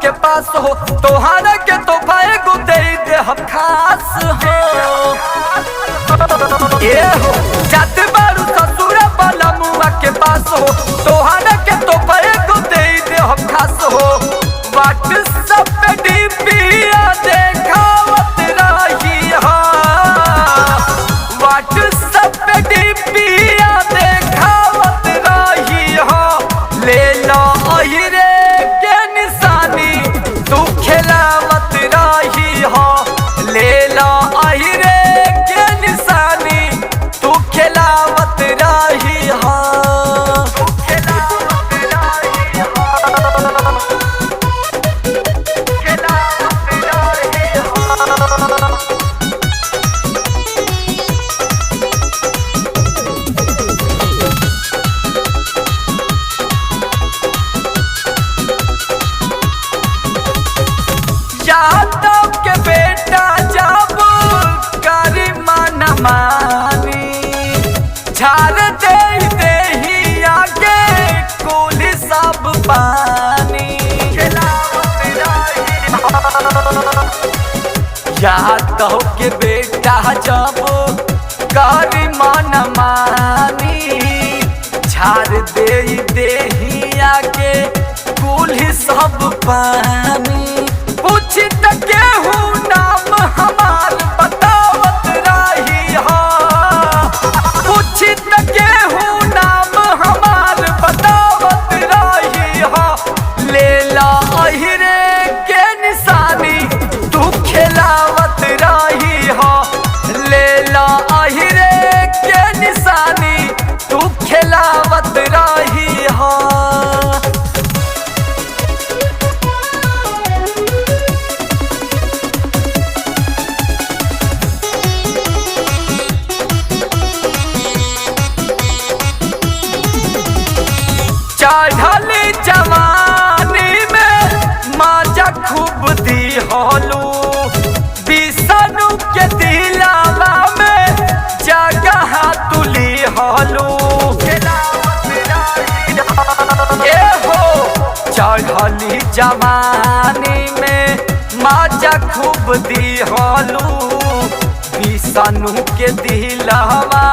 के पास हो तोहारा के तो भाई को दे दे हम खास हो ये हो जाते बारू ससुर वाला मुआ के पास हो तोहारा के तो भाई को दे दे हम खास हो व्हाट्सएप पे डीपीया देखावत रही हो व्हाट्सएप पे डीपीया देखावत रही हो ले लो अहिरे खेलावत रही हो ले लो अहिरे के निशानी तू खेलावत रही हो यादव के बेटा जब करी मन मानी झाड़ दे ही आगे कुल सब पानी यादव के बेटा जब करी मन मानी झाड़ दे ही आगे कुल सब पानी पूछ तके हूँ नाम हमार बतावत रही हो पूछ तके हूँ नाम हमार बतावत रही हो ले ला अहिरे के निशानी तू खेलावत रही हो ले ला अहिरे के निशानी तू खेलावत रही हो चढ़ली जवानी में माजा खूब दी होलू विष्णु के दिलावा में जगह तुली होलू ए हो चढ़ली जवानी में माजा खूब दी होलू विष्णु के दिलावा